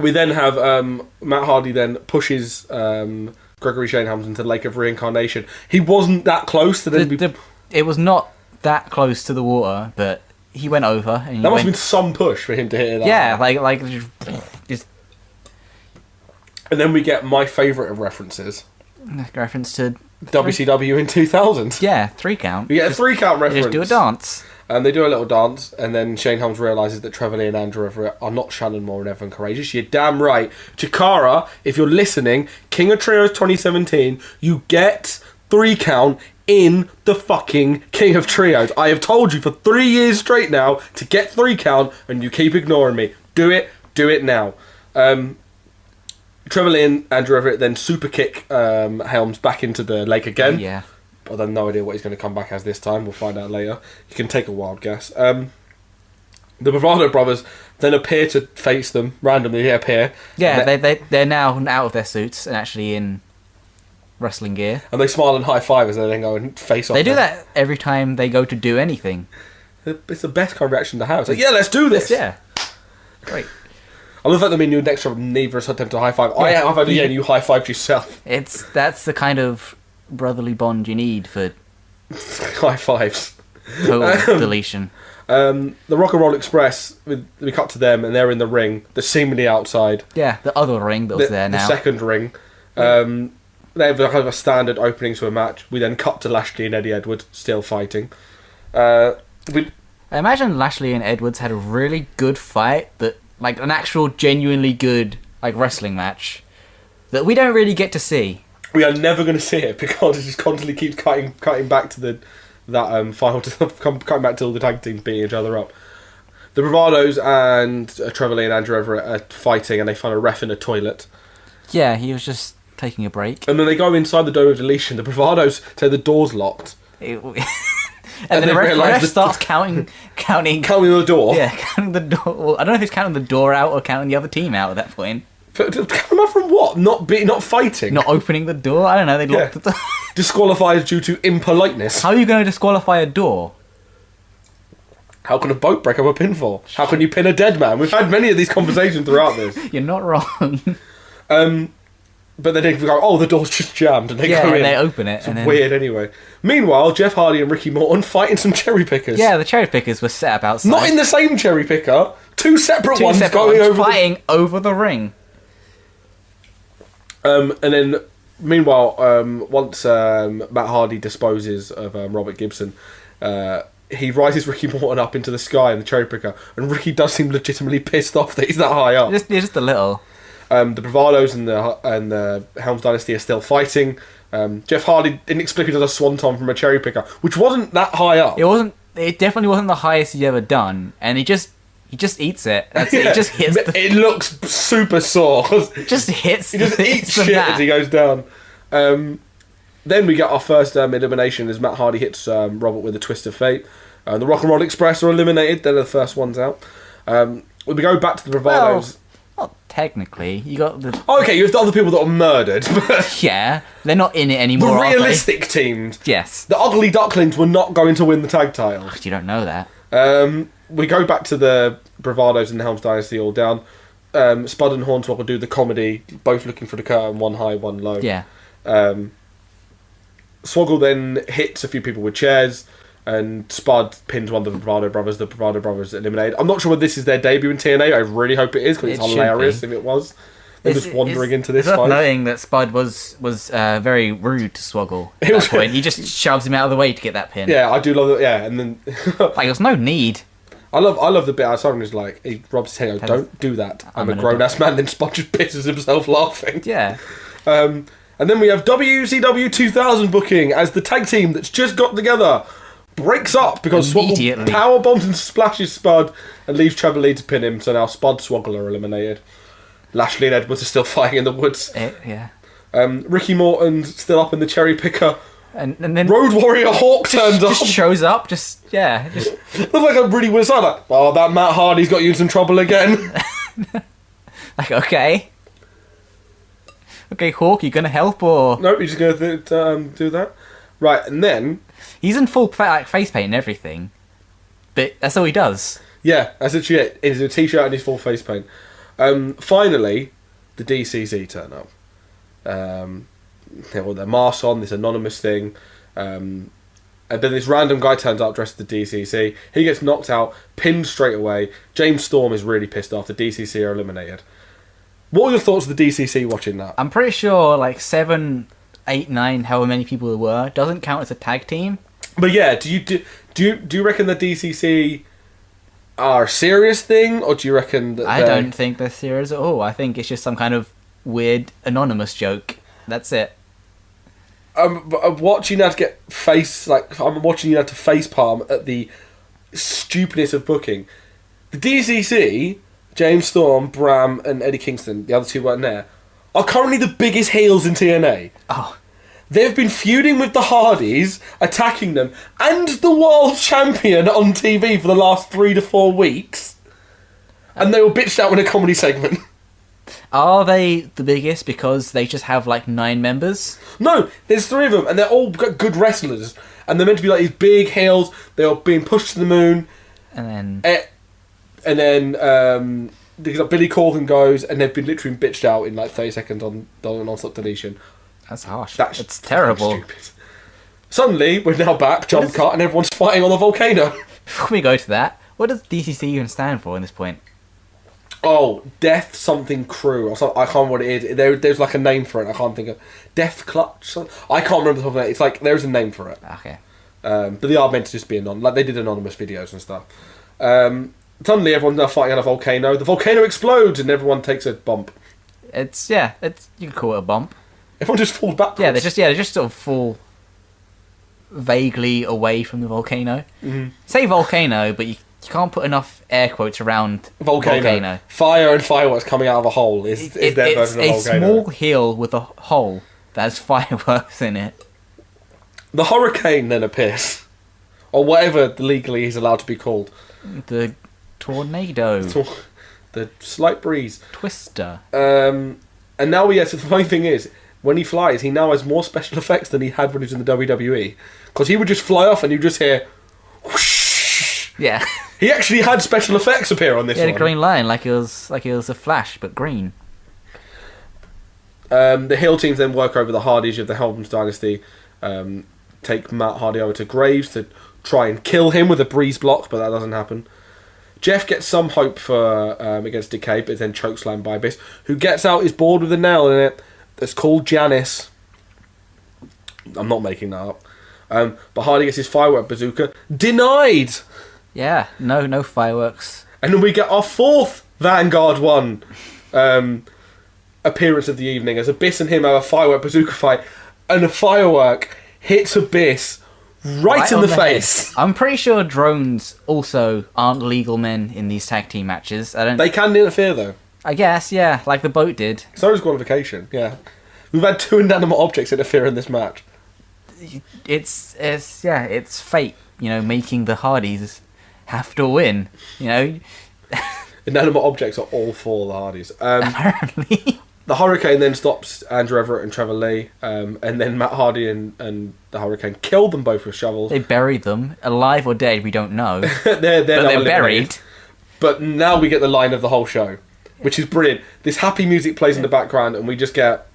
We then have Matt Hardy then pushes Gregory Shane Helms into the Lake of Reincarnation. He wasn't that close to then It was not that close to the water, but he went over. And that must have been some push for him to hit it. Yeah, like just And then we get my favourite of references, reference to WCW in 2000. yeah, 3 count. We get a 3-count They reference. just do a dance. And they do a little dance, and then Shane Helms realises that Trevor Lee and Andrew Everett are not Shannon Moore and Evan Courageous. You're damn right. Chikara, if you're listening, King of Trios 2017, you get 3-count in the fucking King of Trios. I have told you for 3 years straight now to get 3-count, and you keep ignoring me. Do it now. Trevor Lee and Andrew Everett then super kick Helms back into the lake again. Yeah. But I have no idea what he's going to come back as this time. We'll find out later. You can take a wild guess. The Bravado Brothers then appear to face them randomly. They appear. Yeah, they're now out of their suits and actually in wrestling gear. And they smile and high five as they then go and face off. They do that every time they go to do anything. It's the best kind of reaction to have. It's like, yeah, let's do this. Yeah. Great. I love that they mean you next time neither of us attempt to high five. I high fived you and you high fived yourself. That's the kind of brotherly bond you need for High fives. total deletion. The Rock and Roll Express, we cut to them and they're in the ring. They're seemingly outside. Yeah, the other ring that was there The now. second ring. They have kind of a standard opening to a match. We then cut to Lashley and Eddie Edwards still fighting. I imagine Lashley and Edwards had a really good fight that like an actual genuinely good like wrestling match that we don't really get to see. We are never going to see it because it just constantly keeps cutting back to final cutting back till the tag team beating each other up. The Bravados and Trevor Lee and Andrew Everett are fighting, and they find a ref in a toilet. Yeah, he was just taking a break. And then they go inside the Dome of Deletion. The Bravados say the door's locked. And then the ref starts counting the door. Yeah, counting the door. Well, I don't know if he's counting the door out or counting the other team out at that point. But come out from what? Not fighting. Not opening the door. I don't know. They locked the door. Disqualified due to impoliteness. How are you going to disqualify a door? How can a boat break up a pinfall? How can you pin a dead man? We've had many of these conversations throughout this. You're not wrong. But then they go, oh, the door's just jammed, and they go in. And they open it. It's weird anyway. Meanwhile, Jeff Hardy and Ricky Morton fighting some cherry pickers. Yeah, the cherry pickers were set up outside. Not in the same cherry picker. Two separate ones fighting over the ring. And then, meanwhile, once Matt Hardy disposes of Robert Gibson, he rises Ricky Morton up into the sky in the cherry picker, and Ricky does seem legitimately pissed off that he's that high up. Just a little. The Bravados and the Helms Dynasty are still fighting. Jeff Hardy inexplicably does a swanton from a cherry picker, which wasn't that high up. It definitely wasn't the highest he'd ever done, and he just eats it. It just hits. It looks super sore. It just hits. He just eats shit as he goes down. Then we get our first elimination as Matt Hardy hits Robert with a twist of fate. The Rock and Roll Express are eliminated. They're the first ones out. We go back to the Bravados. Well, technically, you got the... Okay, you have the other people that are murdered. Yeah, they're not in it anymore, the realistic teams. Yes. The Ugly Ducklings were not going to win the tag titles. You don't know that. We go back to the Bravados and the Helms Dynasty all down. Spud and Hornswoggle do the comedy, both looking for the curtain, one high, one low. Yeah. Swoggle then hits a few people with chairs, and Spud pins one of the Bravado Brothers. The Bravado Brothers eliminated. I'm not sure whether this is their debut in TNA. I really hope it is, because it's hilarious if it was. They're just wandering into this fight. Knowing that Spud was very rude to Swoggle at that point. He just shoves him out of the way to get that pin. Yeah, I do love it. Yeah, and then... there's no need. I love the bit outside when he's like, he robs his head, don't do that. I'm a grown-ass man. Then Spud just pisses himself laughing. Yeah. And then we have WCW 2000 booking as the tag team that's just got together breaks up because Swoggle power bombs and splashes Spud and leaves Trevor Lee to pin him. So now Spud, Swoggle are eliminated. Lashley and Edwards are still fighting in the woods. Yeah. Ricky Morton's still up in the cherry picker. And then Road Warrior Hawk turns up. Just shows up. Just looks like a really weird sign. Like, oh, that Matt Hardy's got you in some trouble again. Like, okay, Hawk, you gonna help or? Nope, you're just gonna do that. Right, and then he's in full face paint and everything, but that's all he does. Yeah, that's literally it. It's a t-shirt and his full face paint. Finally, the DCC turn up. They have all their masks on, this anonymous thing. And then this random guy turns up dressed as the DCC. He gets knocked out, pinned straight away. James Storm is really pissed off. The DCC are eliminated. What were your thoughts of the DCC watching that? I'm pretty sure 7, 8, 9, however many people there were, doesn't count as a tag team. But yeah, do you reckon the DCC are a serious thing, or do you reckon that I don't think they're serious at all. I think it's just some kind of weird anonymous joke. That's it. But I'm watching you have to get I'm watching you have to face palm at the stupidness of booking. The DCC, James Storm, Bram, and Eddie Kingston, the other two weren't there, are currently the biggest heels in TNA. Oh. They've been feuding with the Hardys, attacking them, and the world champion on TV for the last 3 to 4 weeks. And they were bitched out in a comedy segment. Are they the biggest because they just have 9 members? No, there's 3 of them, and they're all good wrestlers. And they're meant to be these big heels. They're being pushed to the moon. And then... Billy Corgan goes, and they've been literally bitched out in 30 seconds on Nonstop Deletion. That's harsh. That's terrible. Stupid. Suddenly, we're now back, jump cut, and everyone's fighting on the volcano. Before we go to that, what does DCC even stand for in this point? Oh, Death something crew. Or something. I can't remember what it is. There's a name for it. I can't think of... Death Clutch? I can't remember the top of it. It's there's a name for it. Okay. But they are meant to just be they did anonymous videos and stuff. Suddenly everyone's now fighting on a volcano. The volcano explodes and everyone takes a bump. It's you can call it a bump. Everyone just falls backwards. Yeah, they just sort of fall vaguely away from the volcano. Mm-hmm. Say volcano, but you can't put enough air quotes around volcano. Fire and fireworks coming out of a hole is their version of volcano. It's a small hill with a hole that has fireworks in it. The hurricane then appears, or whatever legally he's allowed to be called. The tornado. The slight breeze. Twister. And now, so the funny thing is, when he flies, he now has more special effects than he had when he was in the WWE. Because he would just fly off and you just hear whoosh. Yeah. He actually had special effects appear on this one. Yeah, the green line, like it was a Flash, but green. The heel teams then work over the Hardys of the Helms dynasty, take Matt Hardy over to Graves to try and kill him with a breeze block, but that doesn't happen. Jeff gets some hope for against Decay, but is then chokeslammed by Abyss, who gets out his board with a nail in it that's called Janice. I'm not making that up. But Hardy gets his firework bazooka denied. Yeah, no fireworks. And then we get our fourth Vanguard 1 appearance of the evening, as Abyss and him have a firework bazooka fight, and a firework hits Abyss right in the face. Head. I'm pretty sure drones also aren't legal men in these tag team matches. They can interfere though. I guess, yeah, like the boat did. So does qualification, yeah. We've had 2 inanimate objects interfere in this match. It's fate, making the Hardys have to win, Inanimate objects are all for the Hardys. Apparently. The Hurricane then stops Andrew Everett and Trevor Lee, and then Matt Hardy and the Hurricane killed them both with shovels. They buried them, alive or dead, we don't know. they're buried. But now we get the line of the whole show, which is brilliant. This happy music plays in the background, and we just get...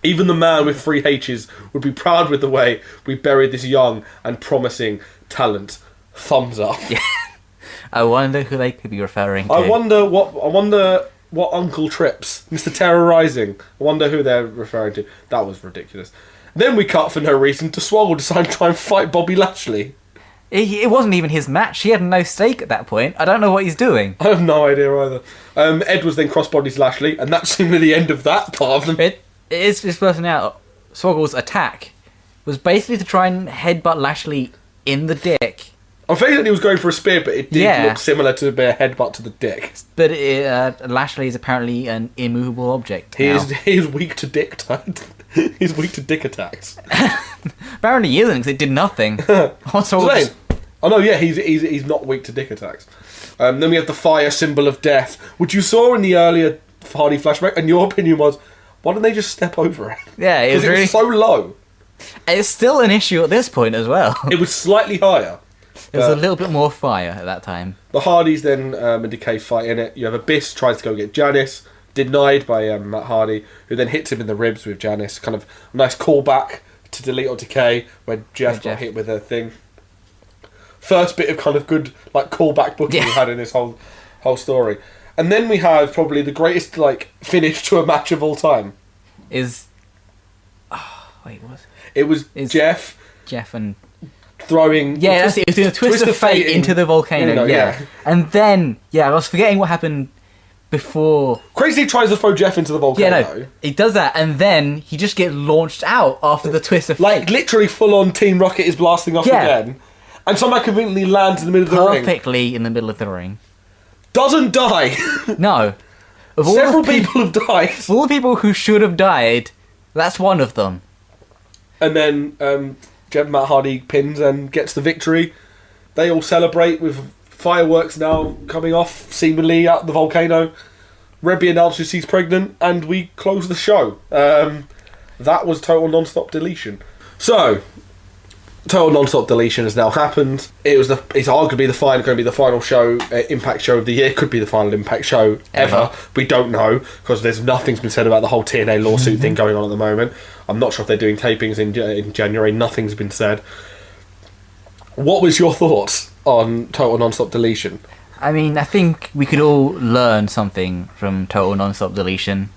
Even the man with 3 H's would be proud with the way we buried this young and promising talent. Thumbs up. Yeah. I wonder who they could be referring to. I wonder what Uncle Trips, Mr. Terrorizing. I wonder who they're referring to. That was ridiculous. Then we cut for no reason to Swoggle decide to try and fight Bobby Lashley. It wasn't even his match. He had no stake at that point. I don't know what he's doing. I have no idea either. Edwards then crossbodies Lashley, and that's seemingly the end of that part of them. It is his personality. Swoggle's attack was basically to try and headbutt Lashley in the dick. I'm thinking that he was going for a spear, but it did look similar to a headbutt to the dick. But Lashley is apparently an immovable object. He is weak to dick. He's weak to dick attacks. Apparently he isn't, because it did nothing. He's not weak to dick attacks. Then we have the fire symbol of death, which you saw in the earlier Hardy flashback, and your opinion was, why didn't they just step over it? Yeah, it was so low. It's still an issue at this point as well. It was slightly higher. There's a little bit more fire at that time. The Hardys then and Decay fight in it. You have Abyss tries to go get Janice, denied by Matt Hardy, who then hits him in the ribs with Janice. Kind of a nice callback to Delete or Decay, where Jeff got hit with a thing. First bit of kind of good callback booking we had in this whole story. And then we have probably the greatest finish to a match of all time. It was Jeff and throwing... Yeah, that's it. It was a twist of fate into the volcano. And then, I was forgetting what happened before. Crazy tries to throw Jeff into the volcano. Yeah, no, he does that, and then he just gets launched out after the twist of fate. Literally full-on Team Rocket is blasting off again. And somehow conveniently lands in the middle of the ring. Perfectly in the middle of the ring. Doesn't die. No. Several people have died. Of all the people who should have died, that's one of them. And then Matt Hardy pins and gets the victory. They all celebrate with fireworks now coming off, seemingly out the volcano. Rebby announces she's pregnant, and we close the show. That was Total Nonstop Deletion. So, Total Nonstop Deletion has now happened. It's arguably going to be the final show, Impact show of the year. Could be the final Impact show ever. We don't know, because nothing's been said about the whole TNA lawsuit thing going on at the moment. I'm not sure if they're doing tapings in January. Nothing's been said. What was your thoughts on Total Nonstop Deletion? I mean, I think we could all learn something from Total Nonstop Deletion.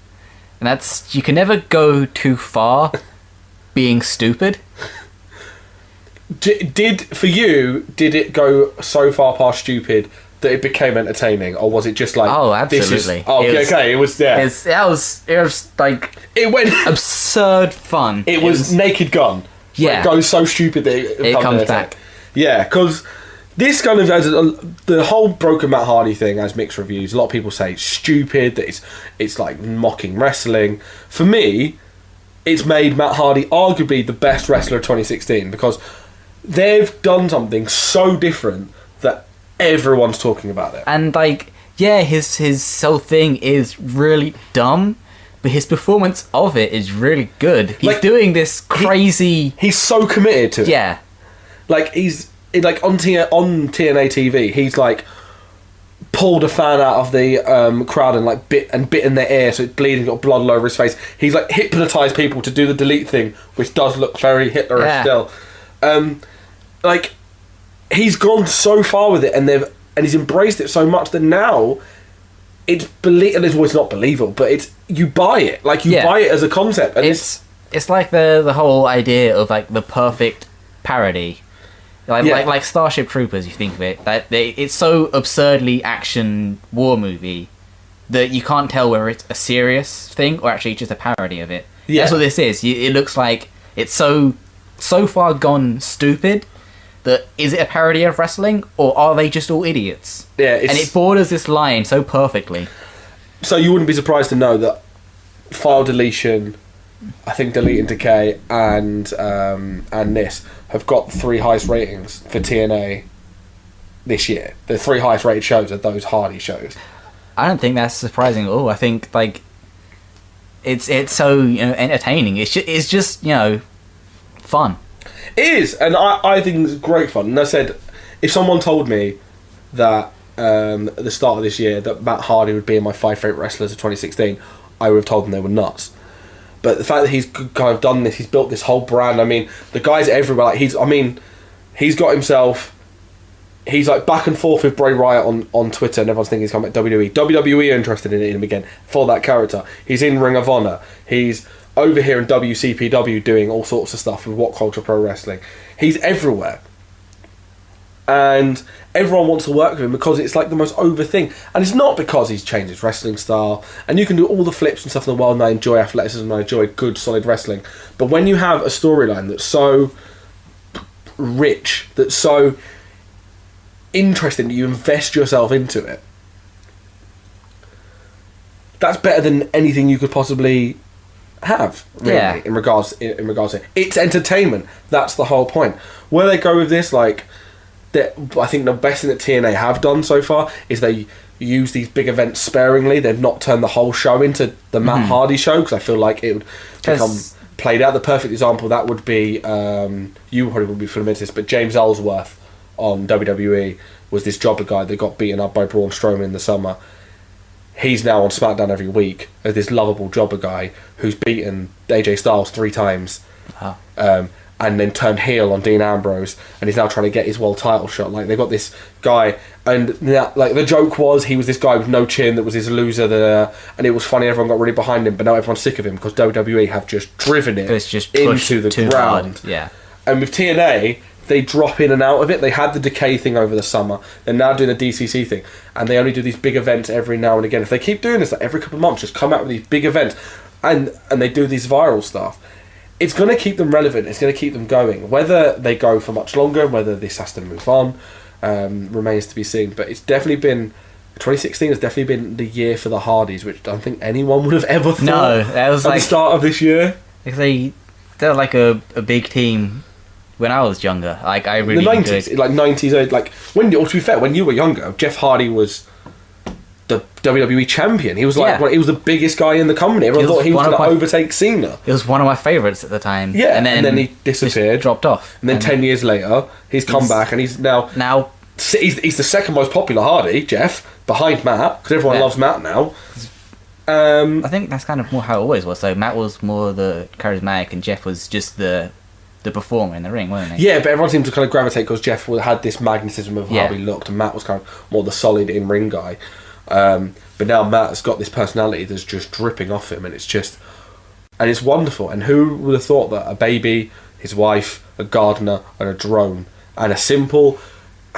And that's, you can never go too far being stupid. Did it go so far past stupid that it became entertaining, or was it just like, Oh, this absolutely. is... Oh, okay, it was, yeah. It was like It went... absurd fun. It was Naked Gun. Yeah. It goes so stupid that it comes back. Yeah, because this kind of has the whole Broken Matt Hardy thing has mixed reviews. A lot of people say it's stupid, that it's like mocking wrestling. For me, it's made Matt Hardy arguably the best wrestler of 2016, because they've done something so different that everyone's talking about it. And like, yeah, his whole thing is really dumb, but his performance of it is really good. He's Like, doing this crazy. He's so committed to it. Yeah, Like, he's like on TNA TV, he's like pulled a fan out of the crowd and like bit in their ear, so it's bleeding, got blood all over his face. He's like hypnotized people to do the delete thing, which does look very Hitlerish Yeah. still. Like, he's gone so far with it, and he's embraced it so much that now it's it's not believable, but you buy it. Like, you Yeah. buy it as a concept, and it's like the whole idea of like the perfect parody. Like Starship Troopers, you think of it. It's so absurdly action war movie that you can't tell whether it's a serious thing or actually just a parody of it. Yeah. That's what this is. It looks like it's so far gone stupid that is it a parody of wrestling, or are they just all idiots? Yeah, and it borders this line so perfectly. So you wouldn't be surprised to know that File Deletion, I think Delete and Decay, and this have got 3 highest ratings for TNA this year. The 3 highest rated shows are those Hardy shows. I don't think that's surprising at all. I think like it's so entertaining. It's just fun. It is, and I think it's great fun. And I said, if someone told me that at the start of this year that Matt Hardy would be in my 5 favourite wrestlers of 2016, I would have told them they were nuts. But the fact that he's kind of done this, he's built this whole brand. I mean, the guy's everywhere. Like, he's got himself. He's like back and forth with Bray Wyatt on Twitter, and everyone's thinking he's coming back to WWE. WWE are interested in him again for that character. He's in Ring of Honor. He's over here in WCPW doing all sorts of stuff with What Culture Pro Wrestling. He's everywhere. And everyone wants to work with him because it's like the most over thing. And it's not because he's changed his wrestling style. And you can do all the flips and stuff in the world, and I enjoy athleticism, and I enjoy good, solid wrestling. But when you have a storyline that's so rich, that's so interesting, that you invest yourself into it, that's better than anything you could possibly have, really. Yeah. in regards to it. It's entertainment. That's the whole point. Where they go with this, like, I think the best thing that TNA have done so far is they use these big events sparingly. They've not turned the whole show into the Matt Hardy show, because I feel like it would become played out. The perfect example of that would be, you probably wouldn't be familiar with this, but James Ellsworth on WWE was this jobber guy that got beaten up by Braun Strowman in the summer. He's now on SmackDown every week as this lovable jobber guy who's beaten AJ Styles 3 times. And then turned heel on Dean Ambrose, and he's now trying to get his world title shot. Like, they've got this guy, and like the joke was he was this guy with no chin that was this loser, and it was funny. Everyone got really behind him, but now everyone's sick of him because WWE have just driven it into the ground. Yeah. And with TNA, they drop in and out of it. They had the Decay thing over the summer. They're now doing the DCC thing, and they only do these big events every now and again. If they keep doing this, like every couple of months, just come out with these big events, and they do these viral stuff, it's going to keep them relevant. It's going to keep them going. Whether they go for much longer, whether this has to move on, remains to be seen. But it's definitely been... 2016 has definitely been the year for the Hardys, which I don't think anyone would have ever thought. No, that was at like the start of this year. They're like a big team when I was younger. Like, I really the 90s, like 90s, like when. Or to be fair, when you were younger, Jeff Hardy was the WWE champion. He was like, he was the biggest guy in the company. Everyone thought he was going to overtake Cena. It was one of my favourites at the time. Yeah, and then he disappeared, dropped off. And then 10 years later, he's come back, and he's now he's the second most popular Hardy, Jeff, behind Matt, because everyone loves Matt now. I think that's kind of more how it always was. So Matt was more the charismatic, and Jeff was just the performer in the ring, wasn't he? Yeah, but everyone seemed to kind of gravitate because Jeff had this magnetism of how he looked, and Matt was kind of more the solid in-ring guy. But now Matt's got this personality that's just dripping off him, and it's wonderful. And who would have thought that a baby, his wife, a gardener, and a drone, and a simple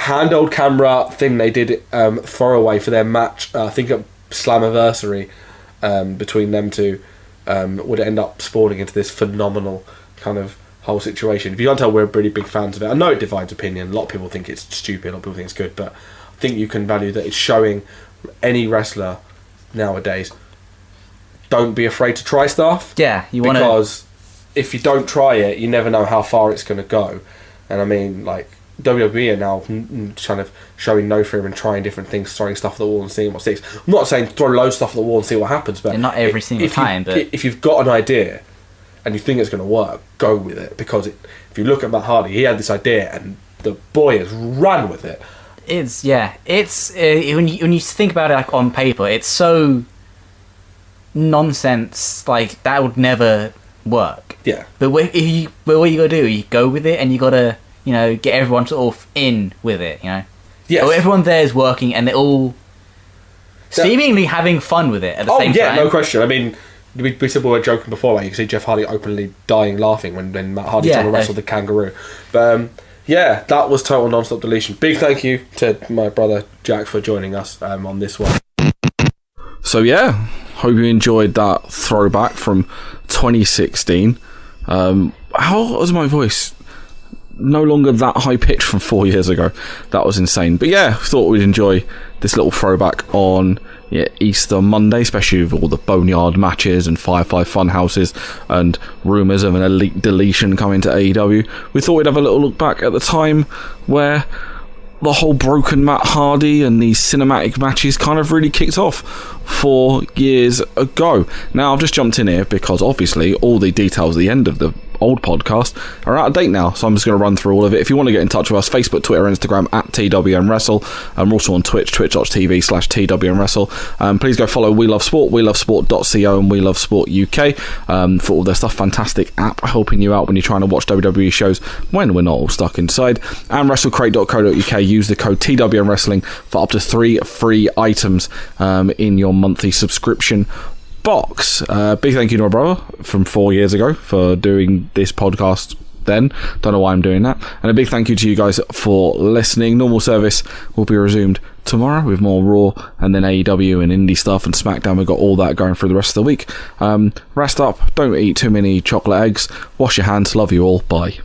handheld camera thing they did throwaway for their match, I think at Slammiversary, between them two, would end up spawning into this phenomenal kind of whole situation. If you can't tell, we're really big fans of it. I know it divides opinion. A lot of people think it's stupid, a lot of people think it's good, but I think you can value that it's showing any wrestler nowadays, don't be afraid to try stuff. Yeah, you want to... Because if you don't try it, you never know how far it's going to go. And I mean, like, WWE are now kind of showing no fear and trying different things, throwing stuff at the wall and seeing what sticks. I'm not saying throw loads of stuff at the wall and see what happens, but... not every single time, but... If you've got an idea and you think it's going to work, go with it. Because if you look at Matt Hardy, he had this idea and the boy has run with it. It's when you think about it, like, on paper, it's so nonsense, like, that would never work. Yeah. But what you gotta do, you go with it, and you gotta, get everyone sort of in with it, Yes. Or everyone there is working, and they're all seemingly having fun with it at the same time. Oh, yeah, no question. I mean, we said we were joking before, like, you can see Jeff Hardy openly dying laughing when Matt Hardy trying to wrestle the kangaroo. But, yeah, that was total Nonstop Deletion. Big thank you to my brother Jack for joining us on this one. So yeah, hope you enjoyed that throwback from 2016. How was my voice? No longer that high pitched from 4 years ago. That was insane. But yeah, thought we'd enjoy this little throwback on Easter Monday, especially with all the Boneyard matches and Firefly Funhouses and rumours of an Elite Deletion coming to AEW. We thought we'd have a little look back at the time where the whole broken Matt Hardy and these cinematic matches kind of really kicked off 4 years ago. Now, I've just jumped in here because obviously all the details at the end of the old podcast are out of date now, so I'm just going to run through all of it. If you want to get in touch with us, Facebook, Twitter, Instagram at TWM Wrestle. We're also on Twitch, twitch.tv/TWM Wrestle. Please go follow We Love Sport, welovesport.co and We Love Sport UK for all their stuff. Fantastic app helping you out when you're trying to watch WWE shows when we're not all stuck inside. And wrestlecrate.co.uk. Use the code TWM Wrestling for up to 3 free items in your monthly subscription box. Big thank you to my brother from 4 years ago for doing this podcast then. Don't know why I'm doing that. And a big thank you to you guys for listening. Normal service will be resumed tomorrow with more Raw and then AEW and indie stuff and SmackDown. We've got all that going through the rest of the week. Rest up. Don't eat too many chocolate eggs. Wash your hands. Love you all. Bye.